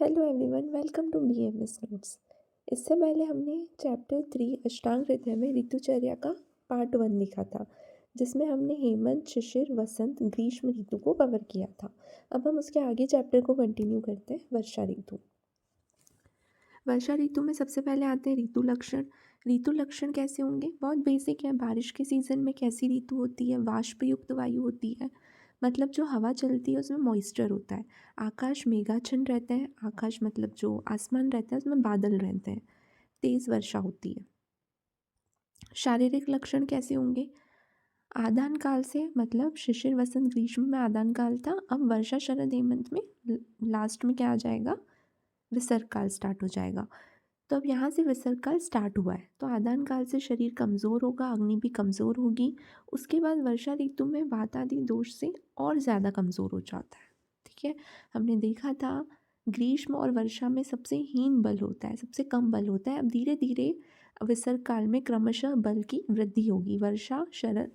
Hello everyone, welcome to BMS notes. इससे पहले हमने चैप्टर 3 अष्टांग हृदय में ऋतुचर्या का पार्ट 1 लिखा था, जिसमें हमने हेमंत, शिशिर, वसंत, ग्रीष्म ऋतु को कवर किया था। अब हम उसके आगे चैप्टर को कंटिन्यू करते हैं। वर्षा ऋतु। वर्षा ऋतु में सबसे पहले आते हैं ऋतु लक्षण। ऋतु लक्षण कैसे होंगे? बहुत बेसिक है। बारिश के सीज़न में कैसी ऋतु होती है? वाष्पयुक्त वायु होती है, मतलब जो हवा चलती है उसमें मॉइस्चर होता है। आकाश मेघाच्छन्न रहता है। आकाश मतलब जो आसमान रहता है उसमें बादल रहते हैं। तेज़ वर्षा होती है। शारीरिक लक्षण कैसे होंगे? आदान काल से, मतलब शिशिर, वसंत, ग्रीष्म में आदान काल था। अब वर्षा, शरद, हेमंत में लास्ट में क्या आ जाएगा? विसर्ग काल स्टार्ट हो जाएगा। तो अब यहाँ से विसर्ग काल स्टार्ट हुआ है, तो आदान काल से शरीर कमज़ोर होगा, अग्नि भी कमज़ोर होगी। उसके बाद वर्षा ऋतु में वात आदि दोष से और ज़्यादा कमज़ोर हो जाता है। ठीक है, हमने देखा था ग्रीष्म और वर्षा में सबसे हीन बल होता है, सबसे कम बल होता है। अब धीरे धीरे विसर्ग काल में क्रमशः बल की वृद्धि होगी। वर्षा, शरद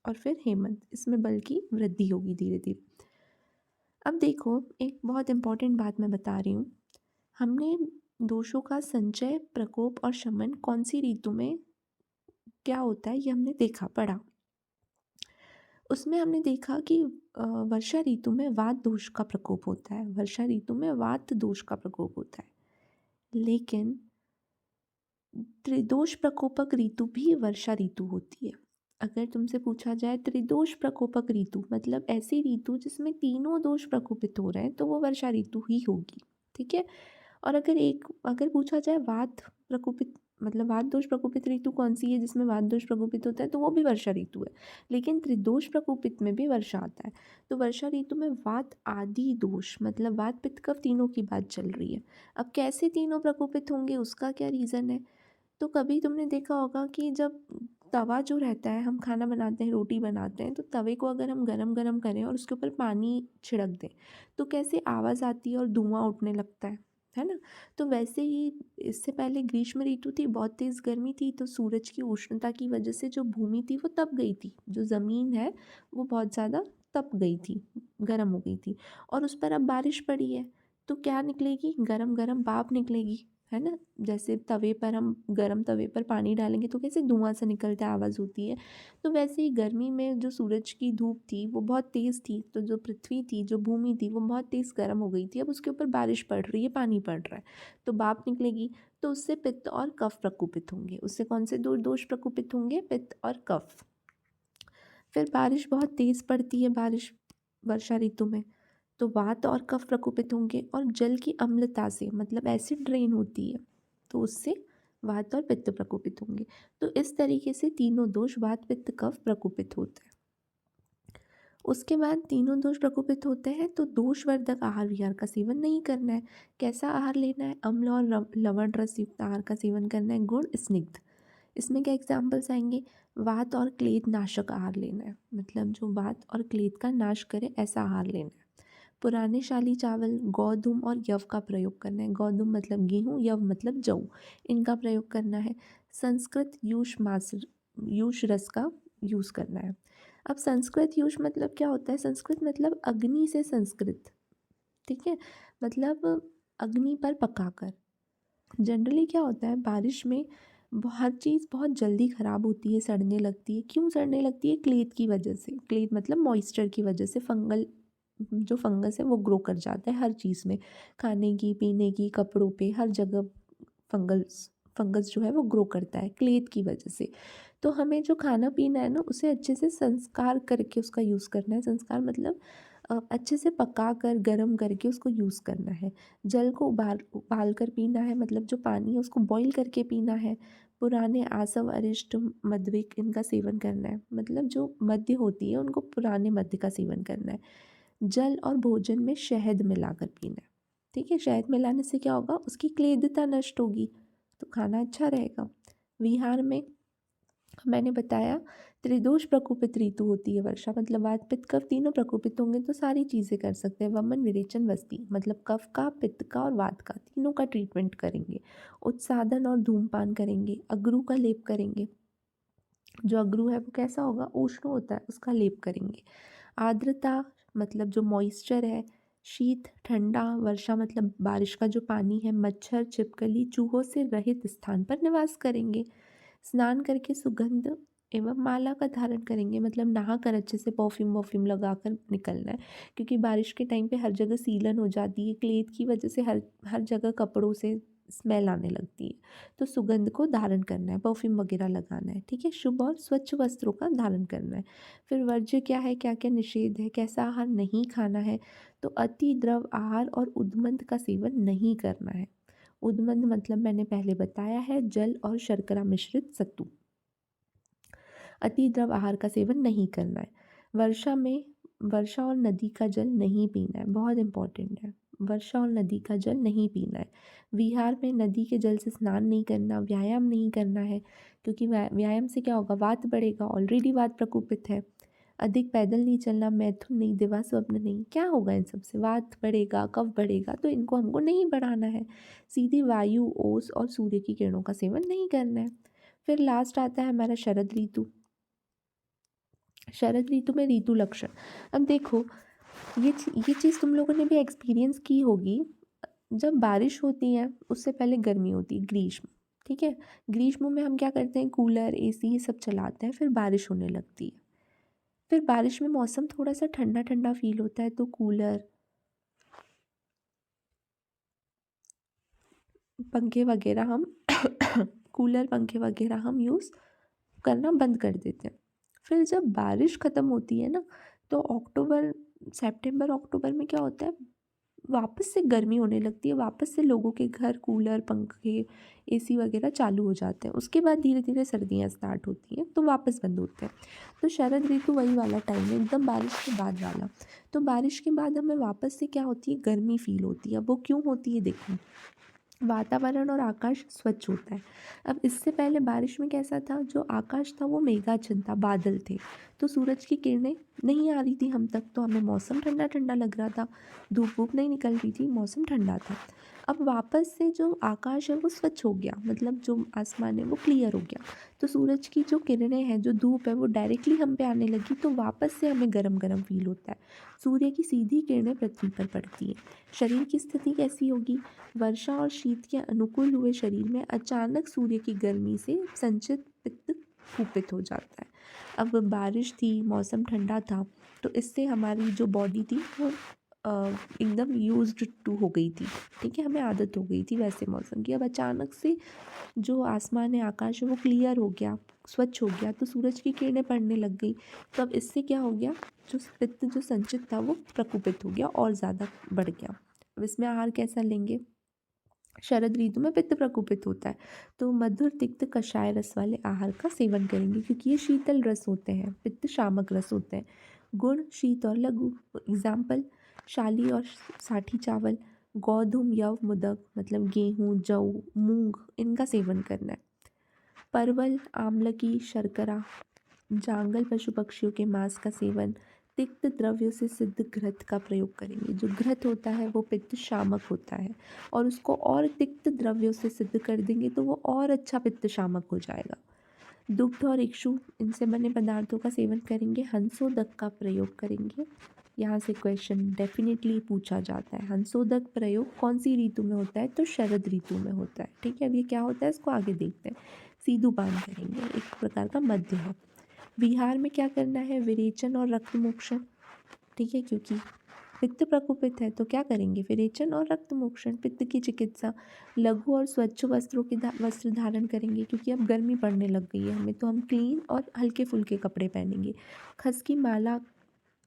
और फिर हेमंत, इसमें बल की वृद्धि होगी धीरे धीरे। अब देखो, एक बहुत इंपॉर्टेंट बात मैं बता रही हूँ। हमने दोषों का संचय, प्रकोप और शमन कौन सी ऋतु में क्या होता है ये हमने देखा, पढ़ा। उसमें हमने देखा कि वर्षा ऋतु में वात दोष का प्रकोप होता है। वर्षा ऋतु में वात दोष का प्रकोप होता है, लेकिन त्रिदोष प्रकोपक ऋतु भी वर्षा ऋतु होती है। अगर तुमसे पूछा जाए त्रिदोष प्रकोपक ऋतु मतलब ऐसी ऋतु जिसमें तीनों दोष प्रकोपित हो रहे हैं, तो वो वर्षा ऋतु ही होगी। ठीक है। और अगर पूछा जाए वात प्रकोपित, मतलब वात दोष प्रकोपित ऋतु कौन सी है जिसमें वात दोष प्रकोपित होता है, तो वो भी वर्षा ऋतु है। लेकिन त्रिदोष प्रकोपित में भी वर्षा आता है। तो वर्षा ऋतु में वात आदि दोष, मतलब वात पित्त कफ तीनों की बात चल रही है। अब कैसे तीनों प्रकोपित होंगे, उसका क्या रीज़न है? तो कभी तुमने देखा होगा कि जब तवा जो रहता है, हम खाना बनाते हैं, रोटी बनाते हैं, तो तवे को अगर हम गरम गरम करें और उसके ऊपर पानी छिड़क दें, तो कैसे आवाज़ आती है और धुआं उठने लगता है ना? तो वैसे ही इससे पहले ग्रीष्म ऋतु थी, बहुत तेज़ गर्मी थी, तो सूरज की उष्णता की वजह से जो भूमि थी वो तप गई थी। जो ज़मीन है वो बहुत ज़्यादा तप गई थी, गर्म हो गई थी। और उस पर अब बारिश पड़ी है, तो क्या निकलेगी? गरम गरम भाप निकलेगी, है ना? जैसे तवे पर हम गरम तवे पर पानी डालेंगे तो कैसे धुआं सा निकलता है, आवाज़ होती है। तो वैसे ही गर्मी में जो सूरज की धूप थी वो बहुत तेज़ थी, तो जो पृथ्वी थी, जो भूमि थी, वो बहुत तेज़ गर्म हो गई थी। अब उसके ऊपर बारिश पड़ रही है, पानी पड़ रहा है, तो भाप निकलेगी। तो उससे पित्त और कफ प्रकोपित होंगे। उससे कौन से दो दोष प्रकोपित होंगे? पित्त और कफ। फिर बारिश बहुत तेज़ पड़ती है, बारिश वर्षा ऋतु में, तो वात और कफ प्रकोपित होंगे। और जल की अम्लता से, मतलब एसिड ड्रेन होती है, तो उससे वात और पित्त प्रकोपित होंगे। तो इस तरीके से तीनों दोष वात पित्त कफ प्रकोपित होते हैं। उसके बाद तीनों दोष प्रकोपित होते हैं तो दोषवर्धक आहार विहार का सेवन नहीं करना है। कैसा आहार लेना है? अम्ल और लवण रस युक्त आहार का सेवन करना है, गुण स्निग्ध। इसमें क्या एग्जाम्पल्स आएंगे? वात और क्लेद नाशक आहार लेना है, मतलब जो वात और क्लेद का नाश करे ऐसा आहार लेना है। पुराने शाली चावल, गोधूम और यव का प्रयोग करना है। गोधूम मतलब गेहूँ, यव मतलब जौ, इनका प्रयोग करना है। संस्कृत यूष रस का यूज़ करना है। अब संस्कृत यूष मतलब क्या होता है? संस्कृत मतलब अग्नि से संस्कृत। ठीक है, मतलब अग्नि पर पकाकर। जनरली क्या होता है, बारिश में हर चीज़ बहुत जल्दी ख़राब होती है, सड़ने लगती है। क्यों सड़ने लगती है? क्लेद की वजह से। क्लेद मतलब मॉइस्चर की वजह से फंगल, जो फंगस है वो ग्रो कर जाता है हर चीज़ में, खाने की, पीने की, कपड़ों पे, हर जगह फंगस फंगस जो है वो ग्रो करता है क्लेद की वजह से। तो हमें जो खाना पीना है ना, उसे अच्छे से संस्कार करके उसका यूज़ करना है। संस्कार मतलब अच्छे से पका कर, गर्म करके उसको यूज़ करना है। जल को उबाल कर पीना है, मतलब जो पानी है उसको बॉईल करके पीना है। पुराने आसव, अरिष्ट, मद्विक, इनका सेवन करना है, मतलब जो मद्य होती है उनको पुराने मद्य का सेवन करना है। जल और भोजन में शहद मिलाकर पीना है। ठीक है, शहद मिलाने से क्या होगा? उसकी क्लेदता नष्ट होगी, तो खाना अच्छा रहेगा। विहार में मैंने बताया त्रिदोष प्रकोपित ऋतु होती है वर्षा, मतलब वात पित्त कफ तीनों प्रकोपित होंगे तो सारी चीज़ें कर सकते हैं। वमन, विरेचन, वस्ती, मतलब कफ का, पित्त का और वात का, तीनों का ट्रीटमेंट करेंगे। उत्साधन और धूमपान करेंगे। अगरू का लेप करेंगे। जो अगरू है वो कैसा होगा? उष्ण होता है, उसका लेप करेंगे। आर्द्रता मतलब जो मॉइस्चर है, शीत ठंडा, वर्षा मतलब बारिश का जो पानी है, मच्छर छिपकली चूहों से रहित स्थान पर निवास करेंगे। स्नान करके सुगंध एवं माला का धारण करेंगे, मतलब नहा कर अच्छे से परफ्यूम वर्फ्यूम लगा कर निकलना है, क्योंकि बारिश के टाइम पे हर जगह सीलन हो जाती है, क्लेथ की वजह से हर हर जगह कपड़ों से स्मेल आने लगती है। तो सुगंध को धारण करना है, परफ्यूम वगैरह लगाना है, ठीक है। शुभ और स्वच्छ वस्त्रों का धारण करना है। फिर वर्ज्य क्या है, क्या क्या निषेध है, कैसा आहार नहीं खाना है। तो अति द्रव आहार और उद्मंद का सेवन नहीं करना है। उद्मंद मतलब मैंने पहले बताया है, जल और शर्करा मिश्रित सत्तू। अति द्रव आहार का सेवन नहीं करना है। वर्षा और नदी का जल नहीं पीना है, बहुत इंपॉर्टेंट है। वर्षा और नदी का जल नहीं पीना है। विहार में नदी के जल से स्नान नहीं करना, व्यायाम नहीं करना है, क्योंकि व्यायाम से क्या होगा, वात बढ़ेगा, ऑलरेडी वात प्रकोपित है। अधिक पैदल नहीं चलना, मैथुन नहीं, दिवा स्वप्न नहीं, क्या होगा इन सब से, वात बढ़ेगा, कफ बढ़ेगा, तो इनको हमको नहीं बढ़ाना है। सीधी वायु, ओस और सूर्य की किरणों का सेवन नहीं करना है। फिर लास्ट आता है हमारा शरद ऋतु। शरद ऋतु में ऋतु लक्षण। अब देखो, ये चीज़ तुम लोगों ने भी एक्सपीरियंस की होगी। जब बारिश होती है उससे पहले गर्मी होती है, ग्रीष्म, ठीक है। ग्रीष्म में हम क्या करते हैं, कूलर एसी ये सब चलाते हैं, फिर बारिश होने लगती है। फिर बारिश में मौसम थोड़ा सा ठंडा ठंडा फील होता है, तो पंखे वगैरह हम कूलर पंखे वगैरह हम यूज़ करना बंद कर देते हैं। फिर जब बारिश ख़त्म होती है ना, तो अक्टूबर सितंबर अक्टूबर में क्या होता है, वापस से गर्मी होने लगती है, वापस से लोगों के घर कूलर पंखे एसी वगैरह चालू हो जाते हैं। उसके बाद धीरे धीरे सर्दियाँ स्टार्ट होती हैं, तो वापस बंद होते हैं। तो शरद ऋतु वही वाला टाइम है, एकदम बारिश के बाद वाला। तो बारिश के बाद हमें वापस से क्या होती है, गर्मी फील होती है। वो क्यों होती है, देखो, वातावरण और आकाश स्वच्छ होता है। अब इससे पहले बारिश में कैसा था, जो आकाश था वो मेघाच्छन्न था, बादल थे, तो सूरज की किरणें नहीं आ रही थी हम तक, तो हमें मौसम ठंडा ठंडा लग रहा था, धूप वूप नहीं निकल रही थी, मौसम ठंडा था। अब वापस से जो आकाश है वो स्वच्छ हो गया, मतलब जो आसमान है वो क्लियर हो गया, तो सूरज की जो किरणें हैं, जो धूप है, वो डायरेक्टली हम पे आने लगी, तो वापस से हमें गरम गरम फील होता है। सूर्य की सीधी किरणें पृथ्वी पर पड़ती हैं। शरीर की स्थिति कैसी होगी, वर्षा और शीत के अनुकूल हुए शरीर में अचानक सूर्य की गर्मी से संचित पित्त कुपित हो जाता है। अब बारिश थी, मौसम ठंडा था, तो इससे हमारी जो बॉडी थी वो एकदम यूज्ड टू हो गई थी, ठीक है, हमें आदत हो गई थी वैसे मौसम की। अब अचानक से जो आसमान है, आकाश है, वो क्लियर हो गया, स्वच्छ हो गया, तो सूरज की किरणें पड़ने लग गई। तो अब इससे क्या हो गया, जो पित्त जो संचित था वो प्रकुपित हो गया और ज़्यादा बढ़ गया। अब इसमें आहार कैसा लेंगे, शरद ऋतु में पित्त प्रकोपित होता है, तो मधुर तिक्त कषाय रस वाले आहार का सेवन करेंगे, क्योंकि ये शीतल रस होते हैं, पित्त शामक रस होते हैं। गुड़ शीत और लघु, एग्जाम्पल शाली और साठी चावल, गोधूम यव मुदक मतलब गेहूँ जौ मूंग, इनका सेवन करना है। परवल आमलकी शर्करा, जांगल पशु पक्षियों के मांस का सेवन, तिक्त द्रव्यों से सिद्ध घृत का प्रयोग करेंगे। जो घृत होता है वो पित्त शामक होता है, और उसको और तिक्त द्रव्यों से सिद्ध कर देंगे तो वो और अच्छा पित्त शामक हो जाएगा। दुग्ध और इक्षु, इनसे बने पदार्थों का सेवन करेंगे। हंसोदक का प्रयोग करेंगे। यहाँ से क्वेश्चन डेफिनेटली पूछा जाता है, हंसोदक प्रयोग कौन सी ऋतु में होता है, तो शरद ऋतु में होता है, ठीक है। अब ये क्या होता है, इसको आगे देखते हैं। सीधुपान करेंगे, एक प्रकार का मद्य है। विहार में क्या करना है, विरेचन और रक्त मोक्षण, ठीक है, क्योंकि पित्त प्रकोपित है तो क्या करेंगे, विरेचन और रक्त मोक्षण, पित्त की चिकित्सा। लघु और स्वच्छ वस्त्रों के वस्त्र धारण करेंगे, क्योंकि अब गर्मी पड़ने लग गई है हमें, तो हम क्लीन और हल्के फुल्के कपड़े पहनेंगे। खस की माला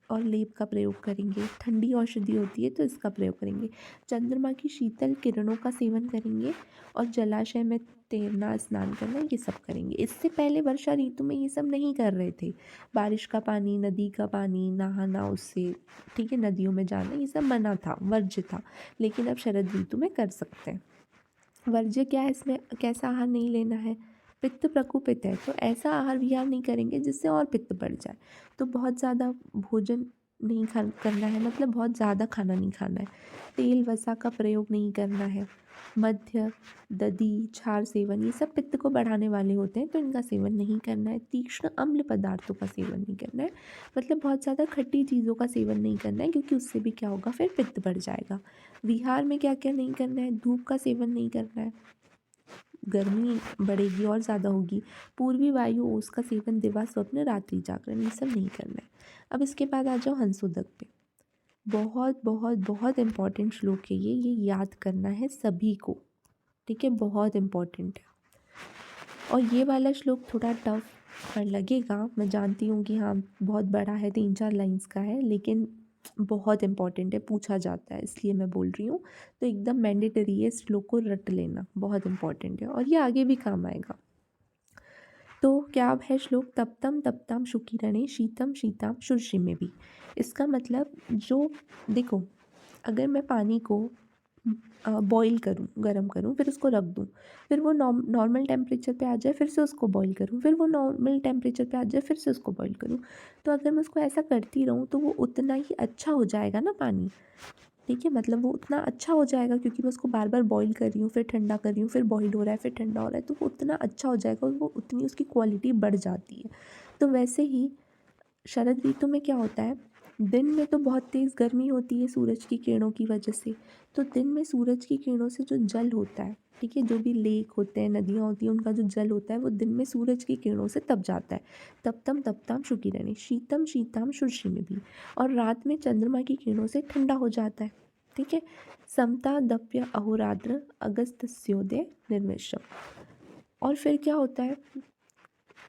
और लेप का प्रयोग करेंगे। ठंडी औषधि होती है तो इसका प्रयोग करेंगे। चंद्रमा की शीतल किरणों का सेवन करेंगे, और जलाशय में तैरना स्नान करना ये सब करेंगे। इससे पहले वर्षा ऋतु में ये सब नहीं कर रहे थे। बारिश का पानी, नदी का पानी नहाना उससे, ठीक है, नदियों में जाना ये सब मना था, वर्ज्य था, लेकिन अब शरद ऋतु में कर सकते हैं। वर्ज्य क्या है, इसमें कैसा आहार नहीं लेना है, पित्त प्रकोपित है तो ऐसा आहार विहार नहीं करेंगे जिससे और पित्त बढ़ जाए। तो बहुत ज़्यादा भोजन नहीं करना है, मतलब बहुत ज़्यादा खाना नहीं खाना है। तेल वसा का प्रयोग नहीं करना है। मध्य, दधी, क्षार सेवन ये सब पित्त को बढ़ाने वाले होते हैं, तो इनका सेवन नहीं करना है। तीक्ष्ण अम्ल पदार्थों का सेवन नहीं करना है, मतलब बहुत ज़्यादा खट्टी चीज़ों का सेवन नहीं करना है, क्योंकि उससे भी क्या होगा, फिर पित्त बढ़ जाएगा। विहार में क्या क्या नहीं करना है, धूप का सेवन नहीं करना है, गर्मी बढ़ेगी और ज़्यादा होगी। पूर्वी वायु ओस का सेवन, दिवा स्वप्न, रात्रि जागरण, ये सब नहीं करना है। अब इसके बाद आ जाओ हंसोदक पे। बहुत बहुत बहुत इम्पॉर्टेंट श्लोक है ये याद करना है सभी को, ठीक है, बहुत इम्पॉर्टेंट है। और ये वाला श्लोक थोड़ा टफ लगेगा, मैं जानती हूँ कि हाँ बहुत बड़ा है, 3-4 लाइन्स का है, लेकिन बहुत इम्पॉर्टेंट है, पूछा जाता है, इसलिए मैं बोल रही हूँ। तो एकदम मैंडेटरी है, इस श्लोक को रट लेना, बहुत इम्पॉर्टेंट है और ये आगे भी काम आएगा। तो क्या अब है श्लोक, तप्तम तप्ताम शुकिरणे शीतम शीताम शुष्य में भी। इसका मतलब जो, देखो, अगर मैं पानी को बॉईल करूँ, गरम करूँ, फिर उसको रख दूँ, फिर वो नॉर्मल टेम्परेचर पे आ जाए, फिर से उसको बॉईल करूँ, फिर वो नॉर्मल टेम्परेचर पे आ जाए, फिर से उसको बॉईल करूँ, तो अगर मैं उसको ऐसा करती रहूँ तो वो उतना ही अच्छा हो जाएगा ना पानी, ठीक है, मतलब वो उतना अच्छा हो जाएगा, क्योंकि मैं उसको बार बार बॉईल कर रही हूँ, फिर ठंडा कर रही हूँ, फिर बॉईल हो रहा है, फिर ठंडा हो रहा है, तो वो उतना अच्छा हो जाएगा और वो उतनी उसकी क्वालिटी बढ़ जाती है। तो वैसे ही शरद ऋतु में क्या होता है, दिन में तो बहुत तेज़ गर्मी होती है सूरज की किरणों की वजह से, तो दिन में सूरज की किरणों से जो जल होता है, ठीक है, जो भी लेक होते हैं, नदियाँ होती हैं, उनका जो जल होता है वो दिन में सूरज की किरणों से तप जाता है। तप्तम तप्ताम शुकिरणे शीतम शीताम शुष्य में भी। और रात में चंद्रमा की किरणों से ठंडा हो जाता है, ठीक है। समता दप्य अहोरात्र अगस्त्योदय निर्विशम। और फिर क्या होता है,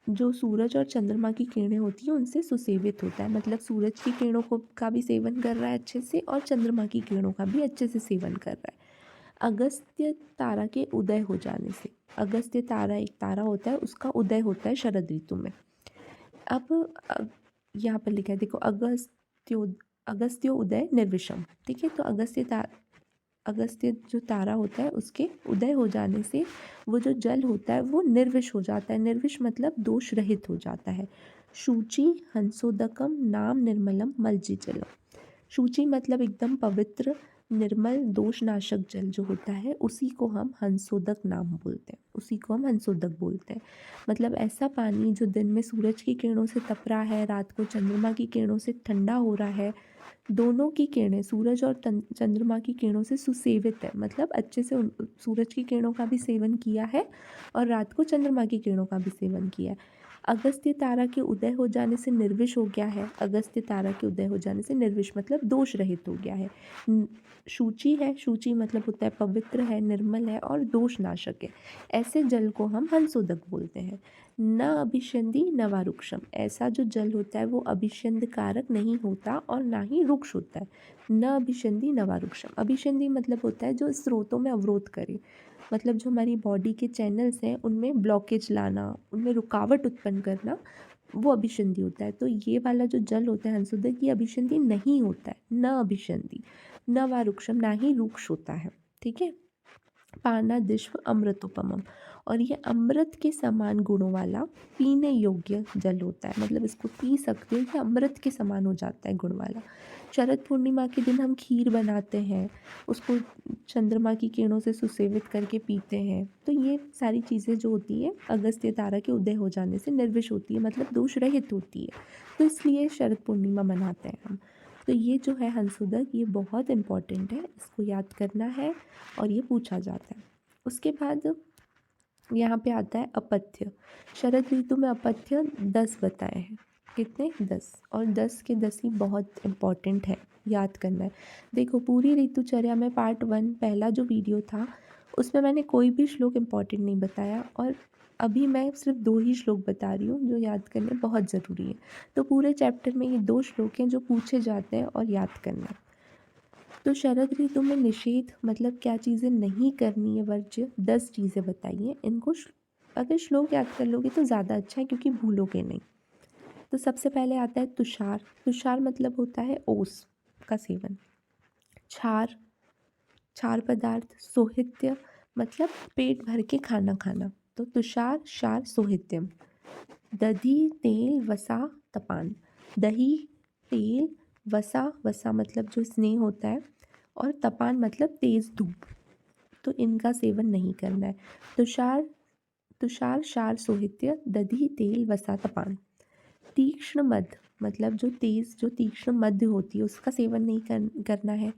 जो सूरज और चंद्रमा की किरणें होती हैं उनसे सुसेवित होता है, मतलब सूरज की किरणों को का भी सेवन कर रहा है अच्छे से, और चंद्रमा की किरणों का भी अच्छे से सेवन कर रहा है। अगस्त्य तारा के उदय हो जाने से, अगस्त्य तारा एक तारा होता है, उसका उदय होता है शरद ऋतु में। अब यहाँ पर लिखा है, देखो, अगस्त्यो उदय निर्विषम, ठीक है। तो अगस्त्य जो तारा होता है उसके उदय हो जाने से वो जो जल होता है वो निर्विष हो जाता है। निर्विष मतलब दोष रहित हो जाता है। शुचि हंसोदकम नाम निर्मलम मलजीजलम। शुचि मतलब एकदम पवित्र, निर्मल, दोषनाशक जल जो होता है उसी को हम हंसोदक नाम बोलते हैं, उसी को हम हंसोदक बोलते हैं। मतलब ऐसा पानी जो दिन में सूरज की किरणों से तप रहा है, रात को चंद्रमा की किरणों से ठंडा हो रहा है, दोनों की किरणें, सूरज और चंद्रमा की किरणों से सुसेवित है, मतलब अच्छे से सूरज की किरणों का भी सेवन किया है और रात को चंद्रमा की किरणों का भी सेवन किया है। अगस्त्य तारा के उदय हो जाने से निर्विष हो गया है, अगस्त्य तारा के उदय हो जाने से निर्विष मतलब दोष रहित हो गया है। शुचि है, शुचि मतलब होता है पवित्र है, निर्मल है और दोषनाशक है। ऐसे जल को हम हंसोदक बोलते हैं। न अभिष्यंदी न वा रुक्षम, ऐसा जो जल होता है वो अभिष्यंद कारक नहीं होता और ना ही रुक्ष होता है। न अभिष्यंदी न वा रुक्षम, अभिष्यंदी मतलब होता है जो स्रोतों में अवरोध करे, मतलब जो हमारी बॉडी के चैनल्स हैं उनमें ब्लॉकेज लाना, उनमें रुकावट उत्पन्न करना, वो अभिसंधि होता है। तो ये वाला जो जल होता है हंसोदक, ये अभिसंधि नहीं होता है, न अभिसंधि, न वा रुक्षम, ना ही रुक्ष होता है, ठीक है। पानादिश्व अमृतोपमम, और ये अमृत के समान गुणों वाला पीने योग्य जल होता है, मतलब इसको पी सकते हो, ये अमृत के समान हो जाता है गुण वाला। शरद पूर्णिमा के दिन हम खीर बनाते हैं, उसको चंद्रमा की किरणों से सुसेवित करके पीते हैं। तो ये सारी चीज़ें जो होती हैं अगस्त्य तारा के उदय हो जाने से निर्विष होती है, मतलब दोष रहित होती है, तो इसलिए शरद पूर्णिमा मनाते हैं हम। तो ये जो है हंसोदक, ये बहुत इम्पॉर्टेंट है, इसको याद करना है और ये पूछा जाता है। उसके बाद यहाँ पे आता है अपथ्य। शरद ऋतु में अपथ्य 10 बताए हैं, कितने, 10, और 10 के 10 ही बहुत इम्पॉर्टेंट है, याद करना है। देखो, पूरी ऋतुचर्या में पार्ट 1 पहला जो वीडियो था उसमें मैंने कोई भी श्लोक इम्पॉर्टेंट नहीं बताया, और अभी मैं सिर्फ 2 ही श्लोक बता रही हूँ जो याद करने बहुत ज़रूरी है। तो पूरे चैप्टर में ये 2 श्लोक हैं जो पूछे जाते हैं और याद करना है। तो शरद ऋतु में निषेध मतलब क्या चीज़ें नहीं करनी है, वर्ज्य 10 चीज़ें बताइए। इनको अगर श्लोक याद कर लोगे तो ज़्यादा अच्छा है, क्योंकि भूलोगे नहीं। तो सबसे पहले आता है तुषार। तुषार मतलब होता है ओस का सेवन। क्षार, क्षार पदार्थ। सोहित्य मतलब पेट भर के खाना खाना। तो तुषार, क्षार, सोहित्यम। दधी, तेल, वसा, तपान। दही, तेल, वसा, वसा मतलब जो स्नेह होता है, और तपान मतलब तेज़ धूप, तो इनका सेवन नहीं करना है। तुषार, तुषार शार सोहित्य दधि तेल वसा तपान। तीक्ष्ण मद मतलब जो तेज़, जो तीक्ष्ण मध्य होती है उसका सेवन नहीं करना है।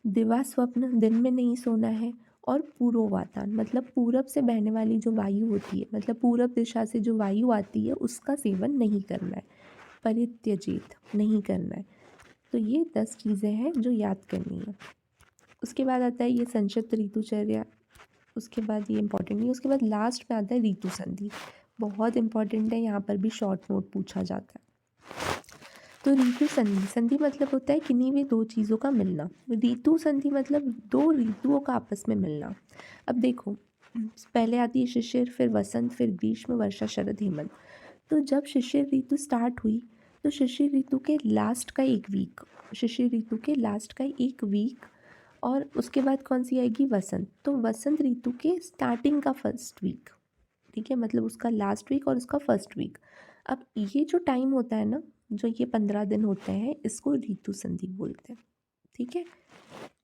दिवा स्वप्न दिन में नहीं सोना है। और पूर्ववातान मतलब पूरब से बहने वाली जो वायु होती है, मतलब पूरब दिशा से जो वायु आती है उसका सेवन नहीं करना है। परित्यजित नहीं करना है। तो ये 10 चीज़ें हैं जो याद करनी है। उसके बाद आता है ये संक्षिप्त ऋतुचर्या, उसके बाद ये इंपॉर्टेंट नहीं, उसके बाद लास्ट में आता है ऋतु संधि, बहुत इंपॉर्टेंट है, यहाँ पर भी शॉर्ट नोट पूछा जाता है। तो ऋतु संधि, संधि मतलब होता है किन्हीं भी दो चीज़ों का मिलना। ऋतु संधि मतलब दो ऋतुओं का आपस में मिलना। अब देखो, पहले आती है शिशिर, फिर वसंत, फिर ग्रीष्म, वर्षा, शरद, हेमंत। तो जब शिशिर ऋतु स्टार्ट हुई तो शिशिर ऋतु के लास्ट का एक वीक, शिशिर ऋतु के लास्ट का एक वीक, और उसके बाद कौन सी आएगी, वसंत। तो वसंत ऋतु के स्टार्टिंग का फर्स्ट वीक, ठीक है, मतलब उसका लास्ट वीक और उसका फर्स्ट वीक। अब ये जो टाइम होता है ना, जो ये 15 दिन होते हैं, इसको ऋतु संधि बोलते हैं, ठीक है।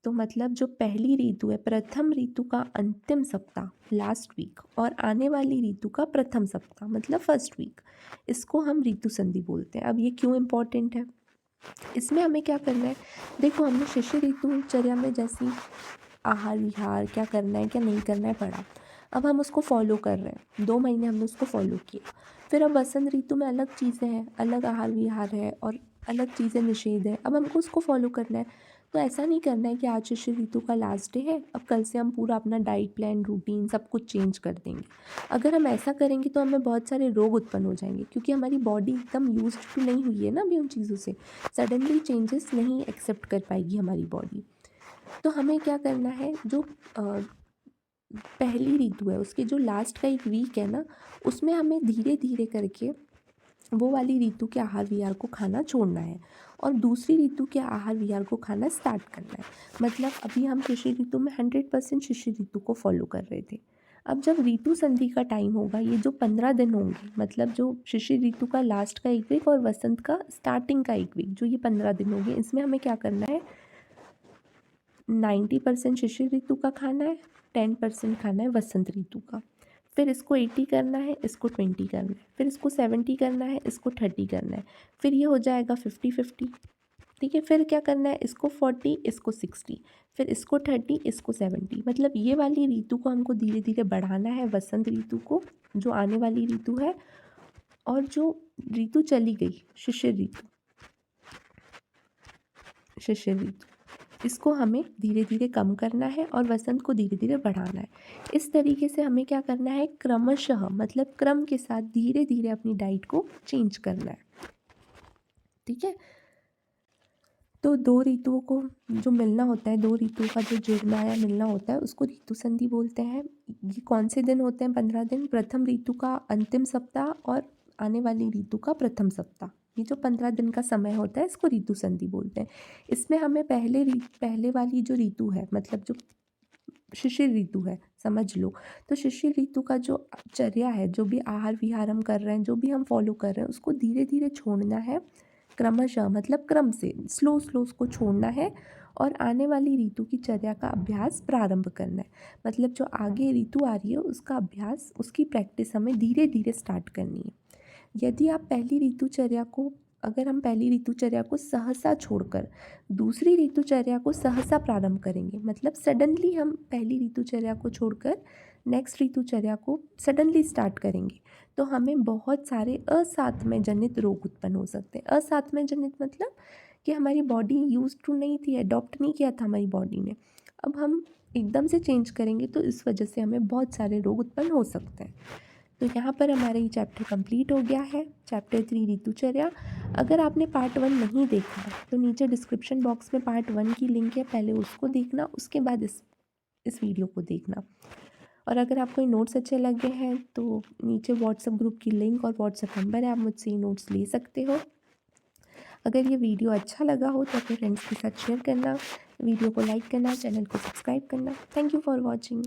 तो मतलब जो पहली ऋतु है, प्रथम ऋतु का अंतिम सप्ताह, लास्ट वीक, और आने वाली ऋतु का प्रथम सप्ताह मतलब फर्स्ट वीक, इसको हम ऋतु संधि बोलते हैं। अब ये क्यों इम्पोर्टेंट है, इसमें हमें क्या करना है, देखो हमने शिशिर ऋतुचर्या में जैसी आहार विहार क्या करना है क्या नहीं करना है पढ़ा, अब हम उसको फॉलो कर रहे हैं, 2 महीने हमने उसको फॉलो किया। फिर अब वसंत ऋतु में अलग चीज़ें हैं, अलग आहार विहार है और अलग चीज़ें निषेध है, अब हमको उसको फॉलो करना है। तो ऐसा नहीं करना है कि आज शिशिर ऋतु का लास्ट डे है, अब कल से हम पूरा अपना डाइट प्लान रूटीन सब कुछ चेंज कर देंगे। अगर हम ऐसा करेंगे तो हमें बहुत सारे रोग उत्पन्न हो जाएंगे, क्योंकि हमारी बॉडी एकदम यूज्ड टू नहीं हुई है ना अभी उन चीज़ों से, सडनली चेंजेस नहीं एक्सेप्ट कर पाएगी हमारी बॉडी। तो हमें क्या करना है, जो पहली ऋतु है उसके जो लास्ट का एक वीक है ना, उसमें हमें धीरे धीरे करके वो वाली ऋतु के आहार विहार को खाना छोड़ना है और दूसरी ऋतु के आहार विहार को खाना स्टार्ट करना है। मतलब अभी हम शिशिर ऋतु में 100% शिशिर ऋतु को फॉलो कर रहे थे। अब जब ऋतु संधि का टाइम होगा, ये जो 15 दिन होंगे, मतलब जो शिशिर ऋतु का लास्ट का एक वीक और वसंत का स्टार्टिंग का एक वीक, जो ये 15 दिन होंगे, इसमें हमें क्या करना है, 90% शिशिर ऋतु का खाना है, 10% खाना है वसंत ऋतु का। फिर इसको 80 करना है, इसको 20 करना है, फिर इसको 70 करना है, इसको 30 करना है, फिर ये हो जाएगा 50-50, ठीक है। फिर क्या करना है, इसको 40, इसको 60, फिर इसको 30, इसको 70, मतलब ये वाली ऋतु को हमको धीरे धीरे बढ़ाना है, वसंत ऋतु को, जो आने वाली ऋतु है, और जो ऋतु चली गई शिशिर ऋतु, शिशिर ऋतु, इसको हमें धीरे धीरे कम करना है और वसंत को धीरे धीरे बढ़ाना है। इस तरीके से हमें क्या करना है, क्रमशः मतलब क्रम के साथ धीरे धीरे अपनी डाइट को चेंज करना है, ठीक है। तो दो ऋतुओं को जो मिलना होता है, दो ऋतुओं का जो जुड़ना या मिलना होता है, उसको ऋतु संधि बोलते हैं। ये कौन से दिन होते हैं, 15 दिन, प्रथम ऋतु का अंतिम सप्ताह और आने वाली ऋतु का प्रथम सप्ताह, ये जो 15 दिन का समय होता है इसको ऋतु संधि बोलते हैं। इसमें हमें पहले वाली जो ऋतु है, मतलब जो शिशिर ऋतु है समझ लो, तो शिशिर ऋतु का जो चर्या है, जो भी आहार विहार हम कर रहे हैं, जो भी हम फॉलो कर रहे हैं, उसको धीरे धीरे छोड़ना है, क्रमशः मतलब क्रम से, स्लो स्लो उसको छोड़ना है और आने वाली ऋतु की चर्या का अभ्यास प्रारंभ करना है। मतलब जो आगे ऋतु आ रही है उसका अभ्यास, उसकी प्रैक्टिस हमें धीरे धीरे स्टार्ट करनी है। यदि आप पहली ऋतुचर्या को, अगर हम पहली ऋतुचर्या को सहसा छोड़कर दूसरी ऋतुचर्या को सहसा प्रारंभ करेंगे, मतलब सडनली हम पहली ऋतुचर्या को छोड़कर नेक्स्ट ऋतुचर्या को सडनली स्टार्ट करेंगे, तो हमें बहुत सारे असात्मय जनित रोग उत्पन्न हो सकते हैं। असात्मय जनित मतलब कि हमारी बॉडी यूज टू नहीं थी, अडॉप्ट नहीं किया था हमारी बॉडी ने, अब हम एकदम से चेंज करेंगे तो इस वजह से हमें बहुत सारे रोग उत्पन्न हो सकते हैं। तो यहाँ पर हमारा ये चैप्टर कंप्लीट हो गया है, चैप्टर 3 ऋतुचर्या। अगर आपने पार्ट 1 नहीं देखा है तो नीचे डिस्क्रिप्शन बॉक्स में पार्ट 1 की लिंक है, पहले उसको देखना, उसके बाद इस वीडियो को देखना। और अगर आपको ये नोट्स अच्छे लगे हैं तो नीचे व्हाट्सएप ग्रुप की लिंक और व्हाट्सएप नंबर है, आप मुझसे ये नोट्स ले सकते हो। अगर ये वीडियो अच्छा लगा हो तो अपने फ्रेंड्स के साथ शेयर करना, वीडियो को लाइक करना, चैनल को सब्सक्राइब करना। Thank you for watching.